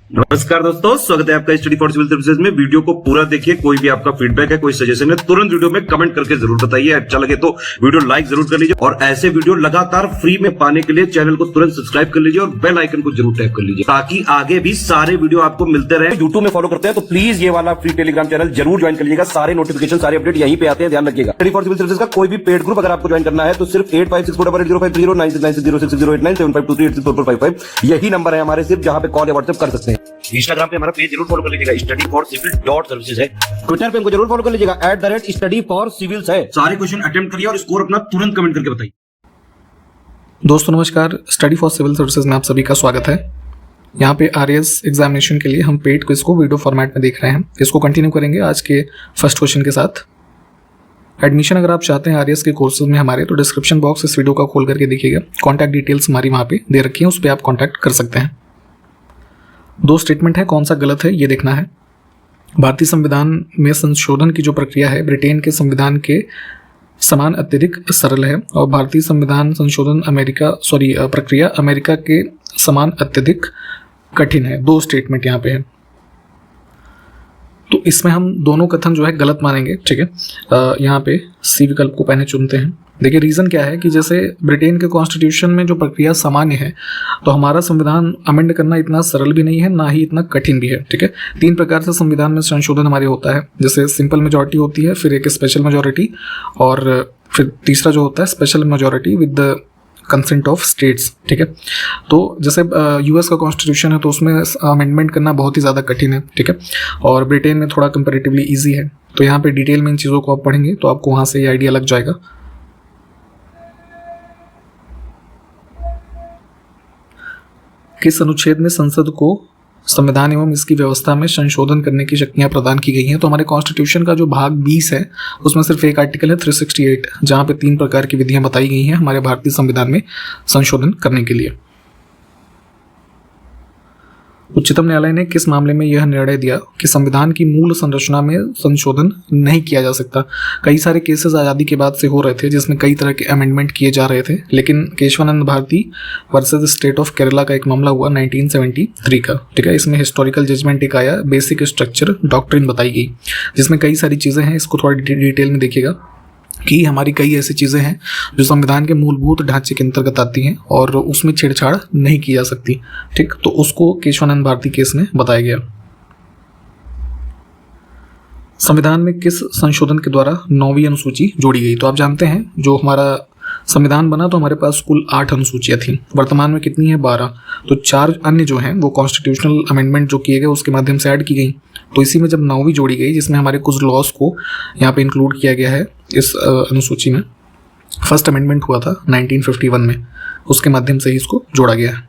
नमस्कार दोस्तों, स्वागत है आपका स्टडी फॉर सिविल सर्विसेज में। वीडियो को पूरा देखिए। कोई भी आपका फीडबैक है, कोई सजेशन है, तुरंत वीडियो में कमेंट करके जरूर बताइए। अच्छा लगे तो वीडियो लाइक जरूर कर लीजिए और ऐसे वीडियो लगातार फ्री में पाने के लिए चैनल को तुरंत सब्सक्राइब कर लीजिए और बेल आइकन को जरूर टैप कर लीजिए ताकि आगे भी सारे वीडियो आपको मिलते रहे। यूट्यूब में फॉलो करते हैं तो प्लीज ये वाला फ्री टेलीग्राम चैनल जरूर ज्वाइन कर लीजिएगा। सारे नोटिफिकेशन, सारे अपडेट यहीं पे आते हैं, ध्यान रखिएगा। स्टडी फॉर सिविल सर्विसेज का कोई भी पेड ग्रुप अगर आपको ज्वाइन करना है तो सिर्फ 856480569060897523864455 यही नंबर है हमारे, सिर्फ जहां पे कॉल या व्हाट्सएप कर सकते हैं। इंस्टाग्राम पे हमारा पेज जरूर फॉलो कर लीजिएगा, studyforcivil.services है। ट्विटर पे हमको जरूर फॉलो कर लीजिएगा, @studyforcivils है। सारे क्वेश्चन अटेम्प्ट करिए और स्कोर अपना तुरंत कमेंट करके बताइए। दोस्तों नमस्कार, स्टडी फॉर सिविल सर्विसेज में आप सभी का स्वागत है। यहाँ पे आरएएस एग्जामिनेशन के लिए हम पेड क्विज को वीडियो फॉर्मेट में देख रहे हैं। इसको कंटिन्यू करेंगे आज के फर्स्ट क्वेश्चन के साथ। एडमिशन अगर आप चाहते हैं आरएएस के कोर्सेज में हमारे, तो डिस्क्रिप्शन बॉक्स इस वीडियो का खोल करके देखिएगा। कॉन्टैक्ट डिटेल्स हमारी वहाँ पे दे रखी है, उस पर आप कॉन्टैक्ट कर सकते हैं। दो स्टेटमेंट है, कौन सा गलत है ये देखना है। भारतीय संविधान में संशोधन की जो प्रक्रिया है ब्रिटेन के संविधान के समान अत्यधिक सरल है, और भारतीय संविधान संशोधन प्रक्रिया अमेरिका के समान अत्यधिक कठिन है। दो स्टेटमेंट यहाँ पे है, तो इसमें हम दोनों कथन जो है गलत मानेंगे। ठीक है, यहाँ पे सी विकल्प को पहले चुनते हैं। देखिए रीज़न क्या है कि जैसे ब्रिटेन के कॉन्स्टिट्यूशन में जो प्रक्रिया सामान्य है, तो हमारा संविधान अमेंड करना इतना सरल भी नहीं है, ना ही इतना कठिन भी है। ठीक है, 3 प्रकार से संविधान में संशोधन हमारे होता है। जैसे सिंपल मेजॉरिटी होती है, फिर एक स्पेशल मेजॉरिटी, और फिर तीसरा जो होता है special majority with the consent of states. ठीक है, तो जैसे यूएस का कॉन्स्टिट्यूशन है तो उसमें अमेंडमेंट करना बहुत ही ज़्यादा कठिन है। ठीक है, और ब्रिटेन में थोड़ा कंपेरेटिवली ईजी है। तो यहाँ पे डिटेल में इन चीज़ों को आप पढ़ेंगे तो आपको वहाँ से ये आइडिया लग जाएगा। किस अनुच्छेद में संसद को संविधान एवं इसकी व्यवस्था में संशोधन करने की शक्तियां प्रदान की गई हैं? तो हमारे कॉन्स्टिट्यूशन का जो भाग 20 है उसमें सिर्फ एक आर्टिकल है 368, जहां पे 3 प्रकार की विधियां बताई गई हैं हमारे भारतीय संविधान में संशोधन करने के लिए। उच्चतम न्यायालय ने किस मामले में यह निर्णय दिया कि संविधान की मूल संरचना में संशोधन नहीं किया जा सकता? कई सारे केसेस आज़ादी के बाद से हो रहे थे जिसमें कई तरह के अमेंडमेंट किए जा रहे थे, लेकिन Keshavananda Bharati versus state of Kerala का एक मामला हुआ 1973 का। ठीक है, इसमें हिस्टोरिकल जजमेंट एक आया, बेसिक स्ट्रक्चर डॉक्ट्रिन बताई गई, जिसमें कई सारी चीज़ें हैं। इसको थोड़ा डिटेल में देखिएगा कि हमारी कई ऐसी चीज़ें हैं जो संविधान के मूलभूत ढांचे के अंतर्गत आती हैं और उसमें छेड़छाड़ नहीं की जा सकती। ठीक, तो उसको केशवानंद भारती केस में बताया गया। संविधान में किस संशोधन के द्वारा 9वीं अनुसूची जोड़ी गई? तो आप जानते हैं जो हमारा संविधान बना तो हमारे पास कुल 8 अनुसूचियाँ थी, वर्तमान में कितनी है? 12। तो 4 अन्य जो हैं वो कॉन्स्टिट्यूशनल अमेंडमेंट जो किए गए उसके माध्यम से ऐड की गई। तो इसी में जब 9वीं जोड़ी गई, जिसमें हमारे कुछ लॉज को यहाँ पे इंक्लूड किया गया है इस अनुसूची में। फर्स्ट अमेंडमेंट हुआ था 1951 में, उसके माध्यम से ही इसको जोड़ा गया है।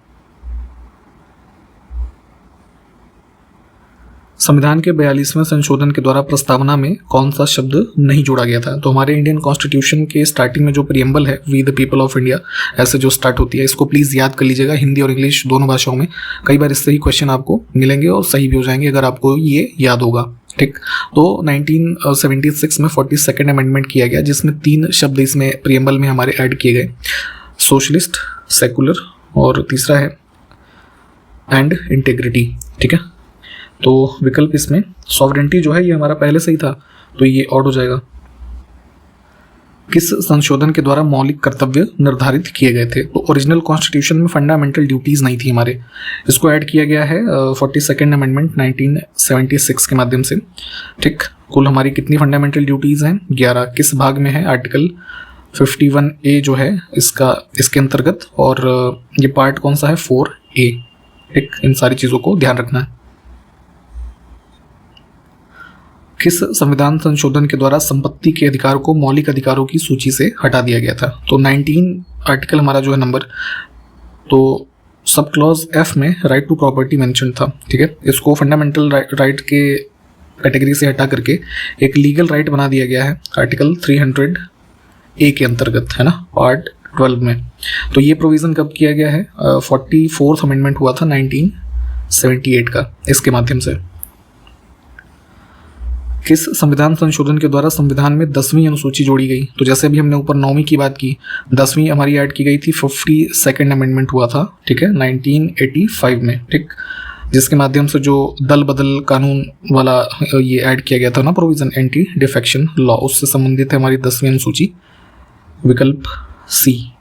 संविधान के 42वें संशोधन के द्वारा प्रस्तावना में कौन सा शब्द नहीं जोड़ा गया था? तो हमारे इंडियन कॉन्स्टिट्यूशन के स्टार्टिंग में जो प्रियम्बल है, we the people of India, ऐसे जो स्टार्ट होती है, इसको प्लीज़ याद कर लीजिएगा। हिंदी और इंग्लिश दोनों भाषाओं में कई बार इससे ही क्वेश्चन आपको मिलेंगे और सही भी हो जाएंगे अगर आपको ये याद होगा। ठीक, तो 1976 में 42nd अमेंडमेंट किया गया, जिसमें 3 शब्द इसमें प्रियम्बल में हमारे ऐड किए गए, सोशलिस्ट, सेकुलर, और तीसरा है एंड इंटेग्रिटी। ठीक है, तो विकल्प इसमें सॉवरेंटी जो है ये हमारा पहले से ही था, तो ये ऑड हो जाएगा। किस संशोधन के द्वारा मौलिक कर्तव्य निर्धारित किए गए थे? तो ओरिजिनल कॉन्स्टिट्यूशन में फंडामेंटल ड्यूटीज़ नहीं थी हमारे, इसको ऐड किया गया है 42nd अमेंडमेंट 1976 के माध्यम से। ठीक, कुल हमारी कितनी फंडामेंटल ड्यूटीज़ हैं? 11। किस भाग में है? आर्टिकल 51A जो है इसके अंतर्गत, और ये पार्ट कौन सा है? 4A। ठीक, इन सारी चीज़ों को ध्यान रखना है। किस संविधान संशोधन के द्वारा संपत्ति के अधिकार को मौलिक अधिकारों की सूची से हटा दिया गया था? तो 19 आर्टिकल हमारा जो है नंबर, तो सब क्लॉज F में राइट टू प्रॉपर्टी मेंशन था। ठीक है, इसको फंडामेंटल राइट के कैटेगरी से हटा करके एक लीगल राइट बना दिया गया है आर्टिकल 300A के अंतर्गत, है ना, पार्ट 12 में। तो ये प्रोविज़न कब किया गया है? 44th अमेंडमेंट हुआ था 1978 का, इसके माध्यम से। किस संविधान संशोधन के द्वारा संविधान में 10वीं अनुसूची जोड़ी गई? तो जैसे अभी हमने ऊपर 9वीं की बात की, 10वीं हमारी ऐड की गई थी, 52nd अमेंडमेंट हुआ था, ठीक है, 1985 में। ठीक, जिसके माध्यम से जो दल बदल कानून वाला ये ऐड किया गया था ना प्रोविजन, एंटी डिफेक्शन लॉ, उससे संबंधित है हमारी 10वीं अनुसूची। विकल्प सी।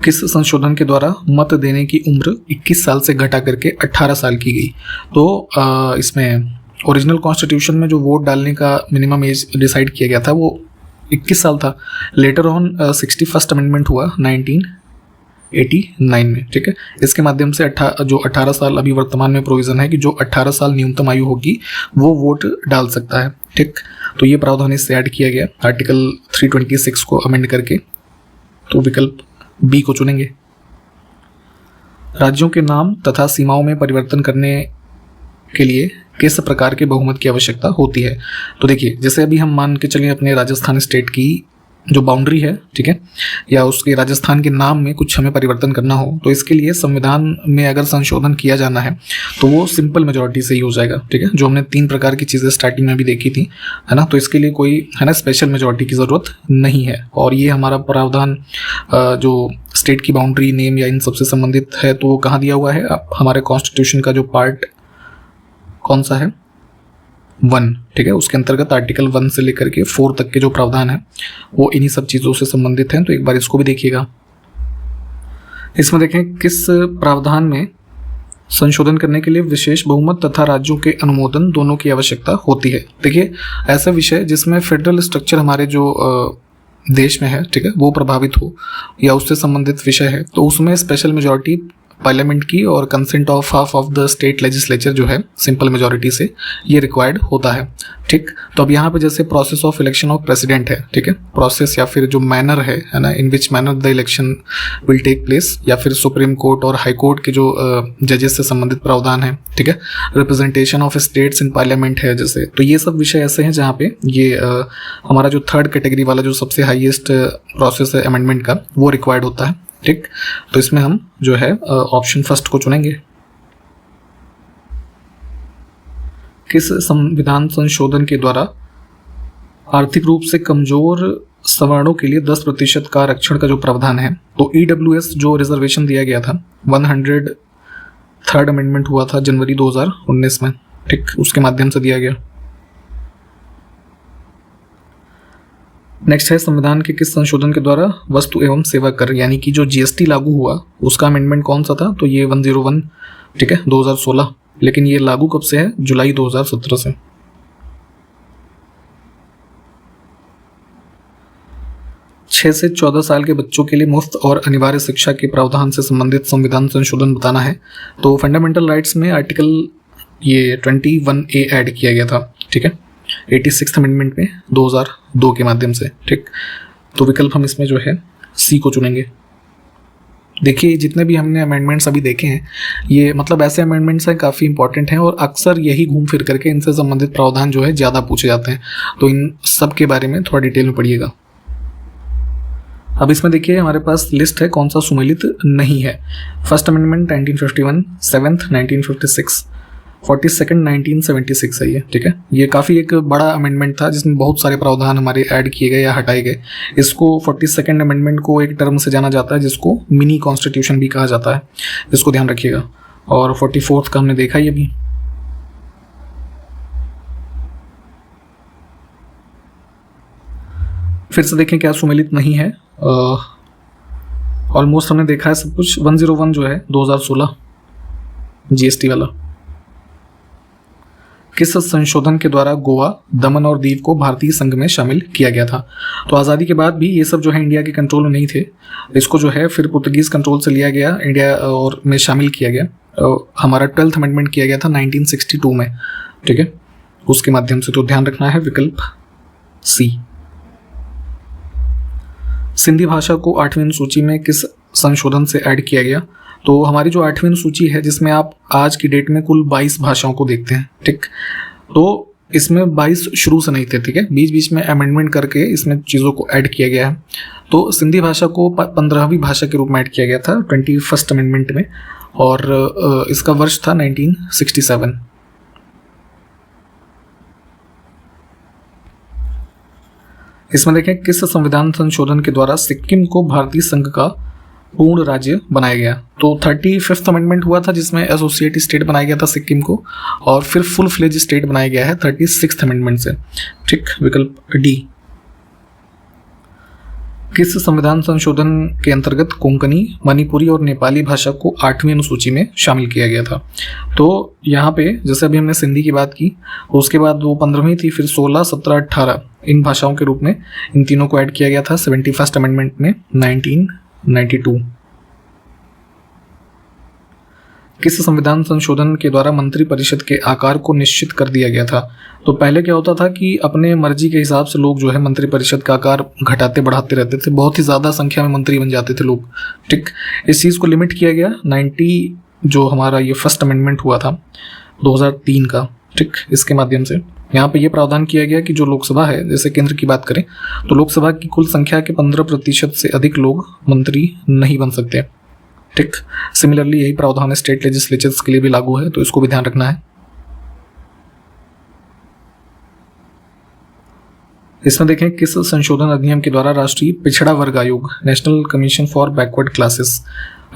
किस संशोधन के द्वारा मत देने की उम्र 21 साल से घटा करके 18 साल की गई? तो इसमें ओरिजिनल कॉन्स्टिट्यूशन में जो वोट डालने का मिनिमम एज डिसाइड किया गया था वो 21 साल था। लेटर ऑन 61st अमेंडमेंट हुआ 1989 में, ठीक है। इसके माध्यम से जो 18 साल अभी वर्तमान में प्रोविज़न है कि जो 18 साल न्यूनतम आयु होगी वो वोट डाल सकता है, ठीक। तो ये प्रावधान इससे ऐड किया गया आर्टिकल 326 को अमेंड करके। तो विकल्प बी को चुनेंगे। राज्यों के नाम तथा सीमाओं में परिवर्तन करने के लिए किस प्रकार के बहुमत की आवश्यकता होती है? तो देखिए, जैसे अभी हम मान के चलिए अपने राजस्थान स्टेट की जो बाउंड्री है, ठीक है, या उसके राजस्थान के नाम में कुछ हमें परिवर्तन करना हो, तो इसके लिए संविधान में अगर संशोधन किया जाना है तो वो सिंपल मेजॉरिटी से ही हो जाएगा, ठीक है। जो हमने 3 प्रकार की चीज़ें स्टार्टिंग में भी देखी थी, है ना। तो इसके लिए कोई, है ना, स्पेशल मेजॉरिटी की ज़रूरत नहीं है। और ये हमारा प्रावधान जो स्टेट की बाउंड्री, नेम या इन सबसे संबंधित है, तो वो कहाँ दिया हुआ है? हमारे कॉन्स्टिट्यूशन का जो पार्ट कौन सा है? 1, ठीक है। उसके अंतर्गत आर्टिकल 1 से लेकर के 4 तक के जो प्रावधान है वो इन्हीं सब चीज़ों से संबंधित हैं। तो एक बार इसको भी देखिएगा। इसमें देखें किस प्रावधान में संशोधन करने के लिए विशेष बहुमत तथा राज्यों के अनुमोदन दोनों की आवश्यकता होती है। देखिए, ऐसा विषय जिसमें फेडरल स्ट्रक्चर हमारे जो देश में है, ठीक है, वो प्रभावित हो या उससे संबंधित विषय है, तो उसमें स्पेशल मेजॉरिटी पार्लियामेंट की और consent of half of the state legislature जो है सिंपल मेजॉरिटी से ये रिक्वायर्ड होता है, ठीक। तो अब यहाँ पे जैसे process of election of president है, ठीक है, प्रोसेस या फिर जो मैनर है ना, in which manner the election will take place, या फिर सुप्रीम कोर्ट और हाई कोर्ट के जो जजेस से संबंधित प्रावधान है, ठीक है, representation of states in parliament है जैसे। तो ये सब विषय ऐसे हैं जहाँ पे ये हमारा जो 3rd कैटेगरी वाला जो सबसे हाईएस्ट प्रोसेस है अमेंडमेंट का, वो रिक्वायर्ड होता है, ठीक। तो इसमें हम जो है ऑप्शन फर्स्ट को चुनेंगे। किस संविधान संशोधन के द्वारा आर्थिक रूप से कमजोर सवर्णों के लिए 10% का आरक्षण का जो प्रावधान है, तो EWS जो रिजर्वेशन दिया गया था 103rd अमेंडमेंट हुआ था जनवरी 2019 में, ठीक, उसके माध्यम से दिया गया। नेक्स्ट है संविधान के किस संशोधन के द्वारा वस्तु एवं सेवा कर यानी कि जो GST लागू हुआ उसका अमेंडमेंट कौन सा था? तो ये 101, ठीक है, 2016। लेकिन ये लागू कब से है? जुलाई 2017 से। छह से 14 साल के बच्चों के लिए मुफ्त और अनिवार्य शिक्षा के प्रावधान से संबंधित संविधान संशोधन बताना है। तो फंडामेंटल राइट्स में आर्टिकल ये 21A ऐड किया गया था, ठीक है, 86th अमेंडमेंट में 2002 के माध्यम से, ठीक। तो विकल्प हम इसमें जो है सी को चुनेंगे। देखिए, जितने भी हमने अमेंडमेंट्स अभी देखे हैं ये मतलब ऐसे अमेंडमेंट्स हैं काफ़ी इंपॉर्टेंट हैं और अक्सर यही घूम फिर करके इनसे संबंधित प्रावधान जो है ज़्यादा पूछे जाते हैं। तो इन सब के बारे में थोड़ा डिटेल में पढ़िएगा। अब इसमें देखिए हमारे पास लिस्ट है कौन सा सुमेलित नहीं है। फर्स्ट अमेंडमेंट 1951, 7th 1956, 42nd 1976 है ये, ठीक है। ये काफ़ी एक बड़ा अमेंडमेंट था जिसमें बहुत सारे प्रावधान हमारे ऐड किए गए या हटाए गए। इसको 42nd अमेंडमेंट को एक टर्म से जाना जाता है जिसको मिनी कॉन्स्टिट्यूशन भी कहा जाता है, इसको ध्यान रखिएगा। और 44th का हमने देखा ही अभी। फिर से देखें क्या सुमेलित नहीं है। ऑलमोस्ट हमने देखा है सब कुछ। 101 जो है 2016 GST वाला। किस संशोधन के द्वारा गोवा, दमन और दीव को भारतीय संघ में शामिल किया गया था? तो आज़ादी के बाद भी ये सब जो है इंडिया के कंट्रोल में नहीं थे। इसको जो है फिर पुर्तगीज कंट्रोल से लिया गया, इंडिया और में शामिल किया गया। हमारा 12th अमेंडमेंट किया गया था 1962 में, ठीक है, उसके माध्यम से। तो ध्यान रखना है विकल्प सी। सिंधी भाषा को 8वीं अनुसूची में किस संशोधन से ऐड किया गया? तो हमारी जो 8वीं अनुसूची है जिसमें आप आज की डेट में कुल 22 भाषाओं को देखते हैं, ठीक। तो इसमें 22 शुरू से नहीं थे, ठीक है, बीच बीच में अमेंडमेंट करके इसमें चीज़ों को ऐड किया गया है। तो सिंधी भाषा को 15वीं भाषा के रूप में ऐड किया गया था 21st अमेंडमेंट में, और इसका वर्ष था 1967। इसमें देखें किस संविधान संशोधन के द्वारा सिक्किम को भारतीय संघ का पूर्ण राज्य बनाया गया। तो 35th अमेंडमेंट हुआ था जिसमें एसोसिएट स्टेट बनाया गया था सिक्किम को, और फिर फुल फ्लेज स्टेट बनाया गया है 36th अमेंडमेंट से। ठीक, विकल्प डी। किस संविधान संशोधन के अंतर्गत कोंकणी, मणिपुरी और नेपाली भाषा को 8वीं अनुसूची में शामिल किया गया था? तो यहाँ पे जैसे अभी हमने सिंधी की बात की, उसके बाद वो 15वीं थी, फिर 16, 17, 18 इन भाषाओं के रूप में इन तीनों को ऐड किया गया था 71st अमेंडमेंट में 1992। किस संविधान संशोधन के द्वारा मंत्रिपरिषद के आकार को निश्चित कर दिया गया था? तो पहले क्या होता था कि अपने मर्जी के हिसाब से लोग जो है मंत्रिपरिषद का आकार घटाते बढ़ाते रहते थे, बहुत ही ज़्यादा संख्या में मंत्री बन जाते थे लोग। ठीक, इस चीज़ को लिमिट किया गया 90 जो हमारा ये फर्स्ट अमेंडमेंट हुआ था 2003 का। ठीक, इसके माध्यम से यहाँ पे ये प्रावधान किया गया कि जो लोकसभा है, जैसे केंद्र की बात करें तो लोकसभा की कुल संख्या के 15% से अधिक लोग मंत्री नहीं बन सकते। ठीक, सिमिलरली यही प्रावधान स्टेट लेजिस्लेचर्स के लिए भी लागू है, तो इसको भी ध्यान रखना है। इसमें देखें किस संशोधन अधिनियम के द्वारा राष्ट्रीय पिछड़ा वर्ग आयोग, national commission for backward classes,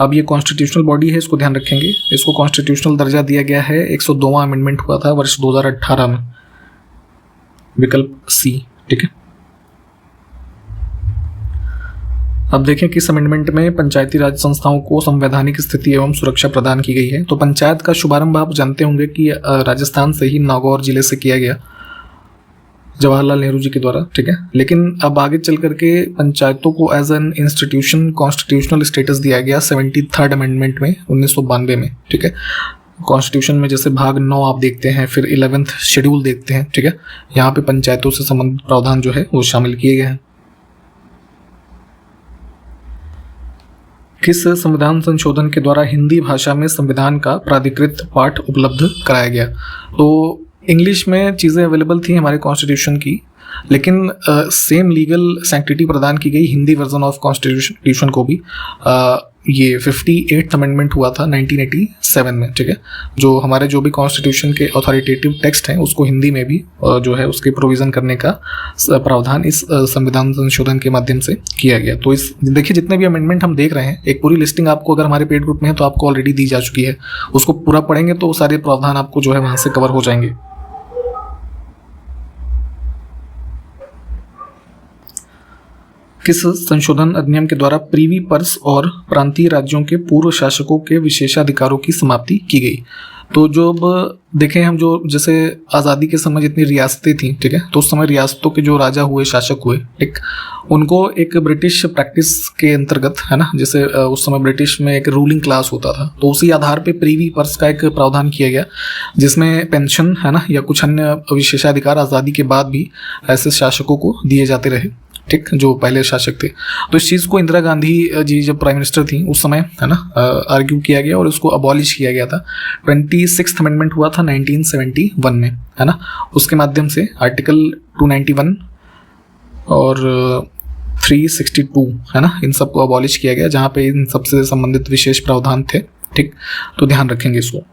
अब ये कॉन्स्टिट्यूशनल बॉडी है, इसको ध्यान रखेंगे, इसको कॉन्स्टिट्यूशनल दर्जा दिया गया है। 102वां अमेंडमेंट हुआ था वर्ष 2018 में, विकल्प सी। ठीक है, अब देखें किस अमेंडमेंट में पंचायती राज संस्थाओं को संवैधानिक स्थिति एवं सुरक्षा प्रदान की गई है? तो पंचायत का शुभारंभ आप जानते होंगे कि राजस्थान से ही नागौर जिले से किया गया, जवाहरलाल नेहरू जी के द्वारा। ठीक है, लेकिन अब आगे चल करके पंचायतों को as an institution constitutional status दिया गया 73rd अमेंडमेंट में 1992 में। ठीक है, कॉन्स्टिट्यूशन में जैसे भाग 9 आप देखते हैं, फिर 11th शेड्यूल देखते हैं। ठीक है, यहाँ पे पंचायतों से संबंधित प्रावधान जो है वो शामिल किए गए हैं। किस संविधान संशोधन के द्वारा हिंदी भाषा में संविधान का प्राधिकृत पाठ उपलब्ध कराया गया? तो इंग्लिश में चीज़ें अवेलेबल थी हमारे कॉन्स्टिट्यूशन की, लेकिन सेम लीगल सैंक्टिटी प्रदान की गई हिंदी वर्जन ऑफ कॉन्स्टिट्यूशन को भी। ये 58th अमेंडमेंट हुआ था 1987 में। ठीक है, जो हमारे जो भी कॉन्स्टिट्यूशन के अथॉरिटेटिव टेक्स्ट हैं उसको हिंदी में भी जो है उसके प्रोविज़न करने का प्रावधान इस संविधान संशोधन के माध्यम से किया गया। तो इस देखिए जितने भी अमेंडमेंट हम देख रहे हैं, एक पूरी लिस्टिंग आपको अगर हमारे पेड ग्रुप में है तो आपको ऑलरेडी दी जा चुकी है, उसको पूरा पढ़ेंगे तो सारे प्रावधान आपको जो है वहाँ से कवर हो जाएंगे। किस संशोधन अधिनियम के द्वारा प्रीवी पर्स और प्रांतीय राज्यों के पूर्व शासकों के विशेषाधिकारों की समाप्ति की गई? तो जो अब देखें हम, जो जैसे आज़ादी के समय जितनी रियासतें थी, ठीक है, तो उस समय रियासतों के जो राजा हुए, शासक हुए, ठीक, उनको एक ब्रिटिश प्रैक्टिस के अंतर्गत, है ना, जैसे उस समय ब्रिटिश में एक रूलिंग क्लास होता था, तो उसी आधार पे प्रीवी पर्स का एक प्रावधान किया गया जिसमें पेंशन, है ना, या कुछ अन्य विशेषाधिकार आज़ादी के बाद भी ऐसे शासकों को दिए जाते रहे, ठीक, जो पहले शासक थे। तो इस चीज़ को इंदिरा गांधी जी जब प्राइम मिनिस्टर थी उस समय, है ना, आर्ग्यू किया गया और उसको अबॉलिश किया गया था। 26th अमेंडमेंट हुआ था 1971 में, है ना, उसके माध्यम से आर्टिकल 291 और 362, है ना, इन सब को अबॉलिश किया गया, जहाँ पे इन सबसे संबंधित विशेष प्रावधान थे। ठीक, तो ध्यान रखेंगे इसको।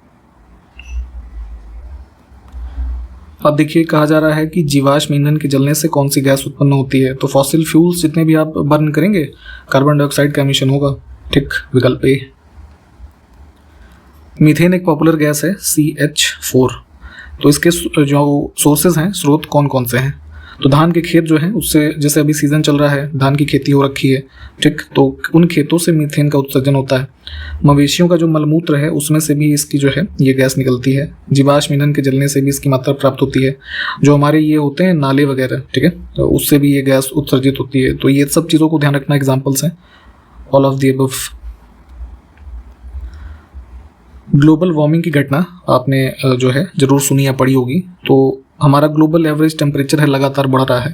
अब देखिए कहा जा रहा है कि जीवाश्म ईंधन के जलने से कौन सी गैस उत्पन्न होती है? तो फॉसिल फ्यूल्स जितने भी आप बर्न करेंगे कार्बन डाइऑक्साइड का एमिशन होगा। ठीक, विकल्प ए। मीथेन एक पॉपुलर गैस है CH4। तो इसके जो सोर्सेज हैं, स्रोत कौन कौन से हैं? तो धान के खेत जो हैं उससे, जैसे अभी सीजन चल रहा है, धान की खेती हो रखी है, ठीक, तो उन खेतों से मीथेन का उत्सर्जन होता है। मवेशियों का जो मलमूत्र है उसमें से भी इसकी जो है ये गैस निकलती है। जीवाश्म ईंधन के जलने से भी इसकी मात्रा प्राप्त होती है। जो हमारे ये होते हैं नाले वगैरह, ठीक है, तो उससे भी ये गैस उत्सर्जित होती है। तो ये सब चीज़ों को ध्यान रखना, एग्जाम्पल्स हैं all of the above. Global warming की घटना आपने जो है जरूर सुनी या पढ़ी होगी। तो हमारा ग्लोबल एवरेज टेम्परेचर है लगातार बढ़ रहा है,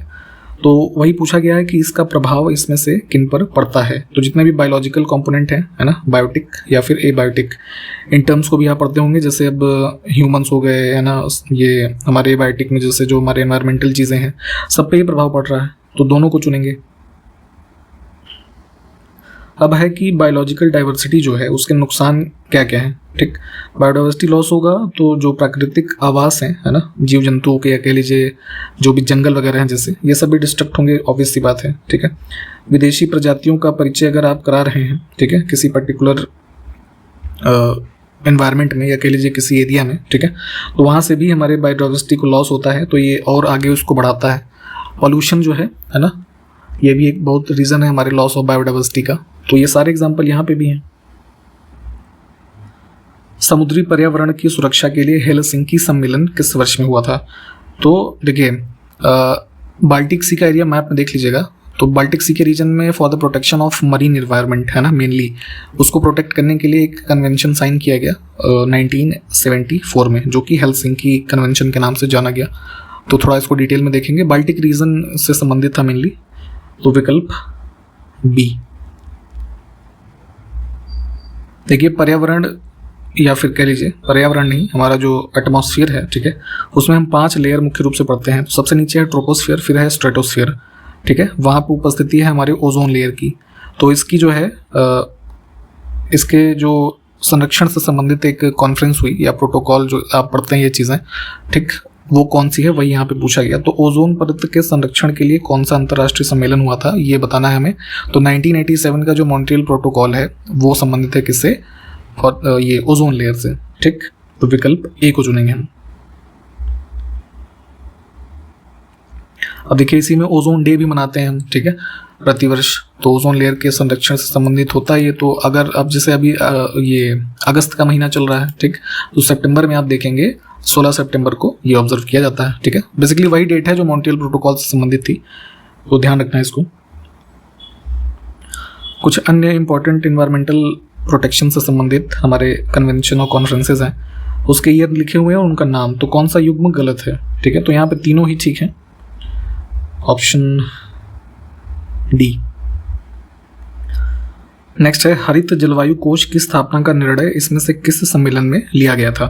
तो वही पूछा गया है कि इसका प्रभाव इसमें से किन पर पड़ता है। तो जितने भी बायोलॉजिकल कंपोनेंट हैं, है ना, बायोटिक या फिर एबायोटिक, इन टर्म्स को भी आप पढ़ते होंगे। जैसे अब ह्यूमंस हो गए, है ना, ये हमारे एबायोटिक में जैसे जो हमारे एनवायरमेंटल चीज़ें हैं, सब पे ही प्रभाव पड़ रहा है, तो दोनों को चुनेंगे। अब है कि बायोलॉजिकल डाइवर्सिटी जो है उसके नुकसान क्या क्या हैं। ठीक, बायोडाइवर्सिटी लॉस होगा तो जो प्राकृतिक आवास हैं, है ना, जीव जंतुओं के, या कह लीजिए जो भी जंगल वगैरह हैं जैसे, ये सब भी डिस्ट्रक्ट होंगे, ऑब्वियस सी बात है। ठीक है, विदेशी प्रजातियों का परिचय अगर आप करा रहे हैं, ठीक है, किसी पर्टिकुलर एनवायरनमेंट में या कह लीजिए किसी एरिया में, ठीक है, तो वहाँ से भी हमारे बायोडाइवर्सिटी को लॉस होता है, तो ये और आगे उसको बढ़ाता है। पॉल्यूशन जो है ना, ये भी एक बहुत रीज़न है हमारे लॉस ऑफ बायोडाइवर्सिटी का। तो ये सारे एग्जांपल यहाँ पे भी हैं। समुद्री पर्यावरण की सुरक्षा के लिए हेलसिंकी सम्मेलन किस वर्ष में हुआ था? तो देखिए, बाल्टिक सी का एरिया मैप में देख लीजिएगा, तो बाल्टिक सी के रीजन में for the protection of marine environment, है ना, मेनली उसको प्रोटेक्ट करने के लिए एक कन्वेंशन साइन किया गया 1974 में, जो कि हेलसिंकी कन्वेंशन के नाम से जाना गया। तो थोड़ा इसको डिटेल में देखेंगे। बाल्टिक रीजन से संबंधित था मेनली, तो विकल्प बी। देखिए, पर्यावरण या फिर कह लीजिए पर्यावरण नहीं, हमारा जो एटमॉस्फेयर है, ठीक है, उसमें हम 5 लेयर मुख्य रूप से पढ़ते हैं। तो सबसे नीचे है ट्रोपोस्फेयर, फिर है स्ट्रेटोस्फेयर, ठीक है, वहाँ पर उपस्थिति है हमारे ओजोन लेयर की। तो इसकी जो है इसके जो संरक्षण से संबंधित एक कॉन्फ्रेंस हुई या प्रोटोकॉल जो आप पढ़ते हैं ये चीज़ें, ठीक, वो कौन सी है वही यहाँ पे पूछा गया। तो ओजोन परत के संरक्षण के लिए कौन सा अंतर्राष्ट्रीय सम्मेलन हुआ था, ये बताना है हमें। तो 1987 का जो मॉन्ट्रियल प्रोटोकॉल है वो संबंधित है किससे? ये ओजोन लेयर से। ठीक, तो विकल्प ए को चुनेंगे हम। अब देखिए, इसी में ओजोन डे भी मनाते हैं हम, ठीक है, प्रतिवर्ष। तो ओजोन लेयर के संरक्षण से संबंधित होता है ये। तो अगर अब जैसे अभी ये अगस्त का महीना चल रहा है, ठीक, तो सितंबर में आप देखेंगे 16 सितंबर को ये ऑब्जर्व किया जाता है। ठीक है, बेसिकली वही डेट है जो मॉन्ट्रियल प्रोटोकॉल से संबंधित थी, तो ध्यान रखना है इसको। कुछ अन्य इंपॉर्टेंट इन्वायरमेंटल प्रोटेक्शन से संबंधित हमारे कन्वेंशन और कॉन्फ्रेंसेज हैं, उसके ईयर लिखे हुए हैं और उनका नाम। तो कौन सा युग्म गलत है? ठीक है, तो यहाँ पे तीनों ही ठीक है, ऑप्शन डी। नेक्स्ट है हरित जलवायु कोष की स्थापना का निर्णय इसमें से किस सम्मेलन में लिया गया था?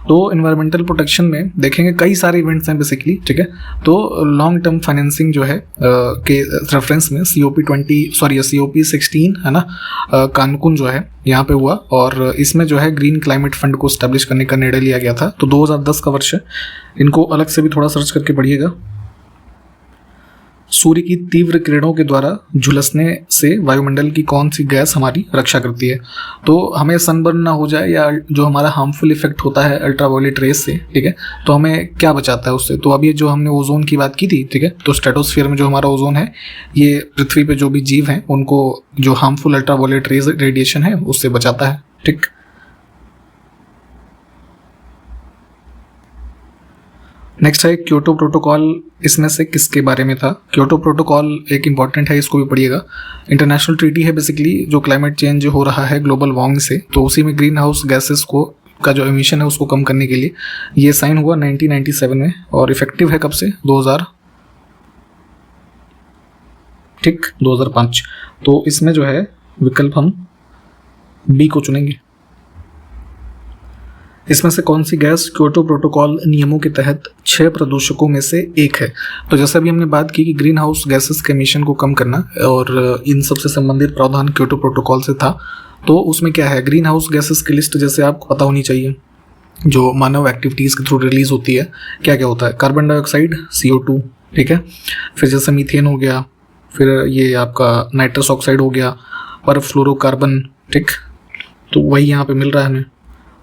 तो एनवायरमेंटल प्रोटेक्शन में देखेंगे कई सारे इवेंट्स हैं बेसिकली, ठीक है। तो लॉन्ग टर्म फाइनेंसिंग जो है के रेफरेंस में COP 16 है ना, कानकुन जो है यहाँ पे हुआ, और इसमें जो है ग्रीन क्लाइमेट फंड को स्टैब्लिश करने का निर्णय लिया गया था। तो 2010 का वर्ष है, इनको अलग से भी थोड़ा सर्च करके पढ़िएगा। सूर्य की तीव्र किरणों के द्वारा झुलसने से वायुमंडल की कौन सी गैस हमारी रक्षा करती है? तो हमें सनबर्न ना हो जाए, या जो हमारा हार्मफुल इफेक्ट होता है अल्ट्रावायलेट रेस से, ठीक है, तो हमें क्या बचाता है उससे? तो अभी जो हमने ओजोन की बात की थी, ठीक है, तो स्ट्रेटोस्फीयर में जो हमारा ओजोन है, ये पृथ्वी पे जो भी जीव हैं उनको जो हार्मफुल अल्ट्रावायलेट रेडिएशन है उससे बचाता है। ठीक, नेक्स्ट है क्योटो प्रोटोकॉल, इसमें से किसके बारे में था? क्योटो प्रोटोकॉल एक इंपॉर्टेंट है, इसको भी पढ़िएगा। इंटरनेशनल ट्रीटी है बेसिकली, जो क्लाइमेट चेंज हो रहा है ग्लोबल वार्मिंग से, तो उसी में ग्रीन हाउस गैसेस को का जो एमिशन है उसको कम करने के लिए ये साइन हुआ 1997 में, और इफेक्टिव है कब से? 2005। तो इसमें जो है विकल्प हम बी को चुनेंगे। इसमें से कौन सी गैस क्योटो प्रोटोकॉल नियमों के तहत 6 प्रदूषकों में से एक है? तो जैसे अभी हमने बात की कि ग्रीन हाउस गैसेस के एमिशन को कम करना, और इन सब से संबंधित प्रावधान क्योटो प्रोटोकॉल से था। तो उसमें क्या है, ग्रीन हाउस गैसेस की लिस्ट जैसे आपको पता होनी चाहिए, जो मानव एक्टिविटीज़ के थ्रू रिलीज होती है। क्या क्या होता है? कार्बन डाइऑक्साइड, CO2, ठीक है, फिर जैसे मीथेन हो गया, फिर ये आपका नाइट्रस ऑक्साइड हो गया, परफ्लोरोकार्बन, ठीक, तो वही यहाँ पे मिल रहा है हमें।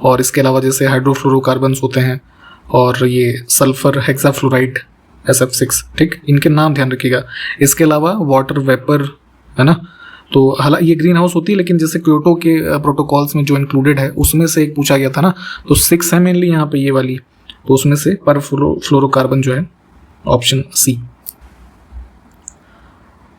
और इसके अलावा जैसे हाइड्रोफ्लोरोकार्बन्स होते हैं, और ये सल्फर हेक्साफ्लोराइड SF6, ठीक, इनके नाम ध्यान रखिएगा। इसके अलावा वाटर वेपर, है ना, तो हालांकि ये ग्रीन हाउस होती है, लेकिन जैसे क्योटो के प्रोटोकॉल्स में जो इंक्लूडेड है उसमें से एक पूछा गया था ना, तो 6 है मेनली यहाँ पे ये वाली, तो उसमें से परफ्लोरोकार्बन जो है, ऑप्शन सी।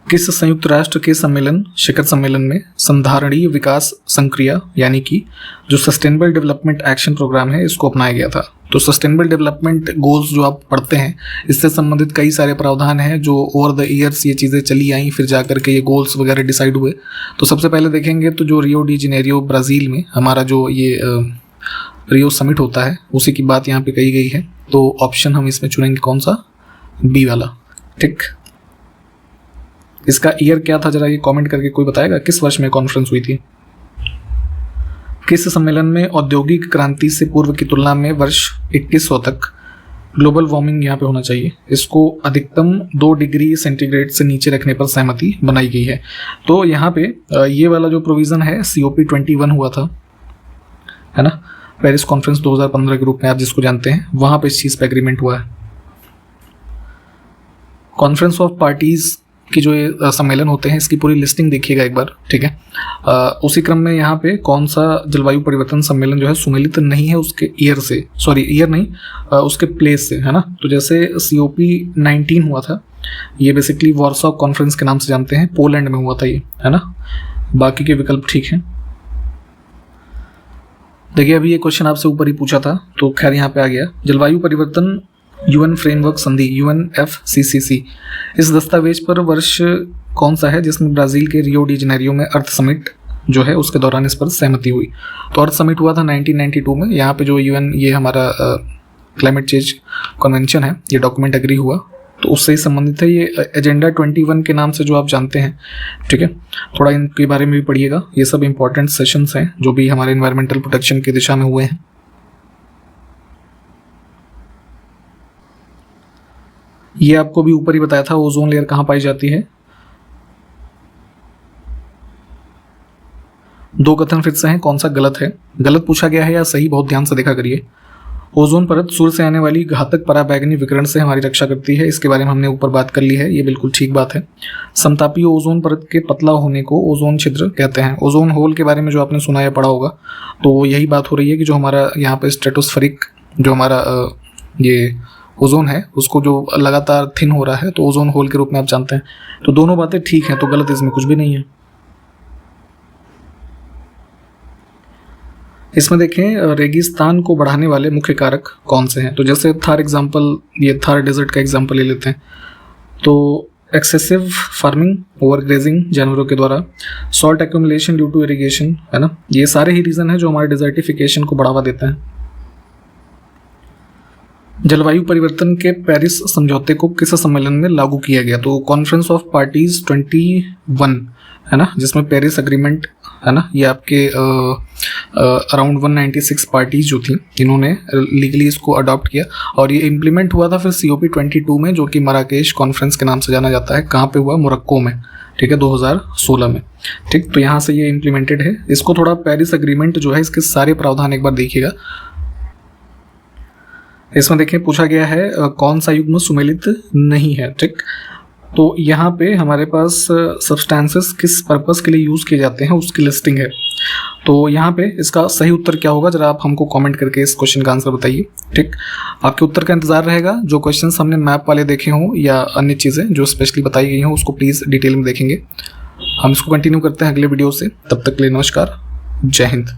किस संयुक्त राष्ट्र के शिखर सम्मेलन में संधारणीय विकास संक्रिया यानी कि जो सस्टेनेबल डेवलपमेंट एक्शन प्रोग्राम है इसको अपनाया गया था? तो सस्टेनेबल डेवलपमेंट गोल्स जो आप पढ़ते हैं, इससे संबंधित कई सारे प्रावधान हैं जो ओवर द ईयर्स ये चीज़ें चली आई, फिर जाकर के ये गोल्स वगैरह डिसाइड हुए। तो सबसे पहले देखेंगे तो जो रियो डी जेनेरियो ब्राज़ील में हमारा जो ये रियो समिट होता है, उसी की बात यहाँ पे कही गई है। तो ऑप्शन हम इसमें चुनेंगे कौन सा? बी वाला। ठीक, इसका ईयर क्या था, जरा ये कमेंट करके कोई बताएगा किस वर्ष में कॉन्फ्रेंस हुई थी। किस सम्मेलन में औद्योगिक क्रांति से पूर्व की तुलना में वर्ष 2100 तक ग्लोबल वार्मिंग यहाँ पे होना चाहिए, इसको अधिकतम 2 डिग्री सेंटीग्रेड से नीचे रखने पर सहमति बनाई गई है। तो यहाँ पे ये वाला जो प्रोविज़न है COP21 हुआ था, है ना, पेरिस कॉन्फ्रेंस 2015 के रूप में आप जिसको जानते हैं, वहाँ पे इस चीज़ पे एग्रीमेंट हुआ है। कॉन्फ्रेंस ऑफ पार्टीज़ की जो ये सम्मेलन होते हैं इसकी पूरी लिस्टिंग देखिएगा एक बार, ठीक है। उसी क्रम में यहाँ पे कौन सा जलवायु परिवर्तन सम्मेलन जो है सुमेलित नहीं है उसके ईयर से, सॉरी ईयर नहीं, उसके प्लेस से, है ना। तो जैसे COP19 हुआ था, ये बेसिकली वॉर्सो कॉन्फ्रेंस के नाम से जानते हैं, पोलैंड में हुआ था ये, है ना। बाकी के विकल्प ठीक हैं। देखिए अभी ये क्वेश्चन आपसे ऊपर ही पूछा था, तो खैर यहाँ पे आ गया। जलवायु परिवर्तन UN फ्रेमवर्क संधि UNFCCC, इस दस्तावेज पर वर्ष कौन सा है जिसमें ब्राज़ील के रियो डी जेनेरियो में अर्थ समिट जो है उसके दौरान इस पर सहमति हुई। तो अर्थ समिट हुआ था 1992 में। यहाँ पे जो UN ये हमारा क्लाइमेट चेंज कन्वेंशन है, ये डॉक्यूमेंट एग्री हुआ, तो उससे ही संबंधित है। ये एजेंडा 21 के नाम से जो आप जानते हैं, ठीक है, थोड़ा इनके बारे में भी पढ़िएगा। ये सब इंपॉर्टेंट सेशंस हैं जो भी हमारे एनवायरमेंटल प्रोटेक्शन की दिशा में हुए हैं। ये आपको भी ऊपर ही बताया था, ओजोन लेयर कहाँ पाई जाती है। 2 कथन फिर से हैं, कौन सा गलत है, गलत पूछा गया है या सही, बहुत ध्यान से देखा करिए। ओजोन परत सूर्य से आने वाली घातक पराबैंगनी विकिरण से हमारी रक्षा करती है, इसके बारे में हमने ऊपर बात कर ली है, ये बिल्कुल ठीक बात है। समतापीय ओजोन परत के पतला होने को ओजोन छिद्र कहते हैं। ओजोन होल के बारे में जो आपने सुना या पढ़ा होगा, तो यही बात हो रही है कि जो हमारा यहाँ पे स्ट्रेटोस्फेरिक जो हमारा ये ओजोन है उसको जो लगातार थिन हो रहा है, तो ओजोन होल के रूप में आप जानते हैं। तो दोनों बातें ठीक हैं, तो गलत इसमें कुछ भी नहीं है। इसमें देखें रेगिस्तान को बढ़ाने वाले मुख्य कारक कौन से हैं। तो जैसे थार एग्जांपल, ये थार डेजर्ट का एग्जांपल ले लेते हैं। तो एक्सेसिव फार्मिंग, ओवर ग्रेजिंग जानवरों के द्वारा, salt accumulation due to irrigation, है ना, ये सारे ही रीज़न है जो हमारे डिजर्टिफिकेशन को बढ़ावा देते हैं। जलवायु परिवर्तन के पेरिस समझौते को किस सम्मेलन में लागू किया गया। तो कॉन्फ्रेंस ऑफ पार्टीज 21, है ना, जिसमें पेरिस एग्रीमेंट, है ना, ये आपके अराउंड 196 पार्टीज जो थी इन्होंने लीगली इसको अडॉप्ट किया, और ये इम्प्लीमेंट हुआ था फिर COP22 में, जो कि मराकेश कॉन्फ्रेंस के नाम से जाना जाता है। कहाँ पे हुआ, मोरक्को में, ठीक है, 2016 में, ठीक। तो यहाँ से ये इम्प्लीमेंटेड है। इसको थोड़ा पेरिस एग्रीमेंट जो है इसके सारे प्रावधान एक बार देखिएगा। इसमें देखिए पूछा गया है कौन सा युग्म सुमेलित नहीं है, ठीक। तो यहाँ पे हमारे पास सब्सटेंसेस किस पर्पस के लिए यूज़ किए जाते हैं उसकी लिस्टिंग है। तो यहाँ पे इसका सही उत्तर क्या होगा, जरा आप हमको कमेंट करके इस क्वेश्चन का आंसर बताइए, ठीक। आपके उत्तर का इंतजार रहेगा। जो क्वेश्चंस हमने मैप वाले देखे हों या अन्य चीज़ें जो स्पेशली बताई गई हों उसको प्लीज़ डिटेल में देखेंगे। हम इसको कंटिन्यू करते हैं अगले वीडियो से। तब तक के लिए नमस्कार, जय हिंद।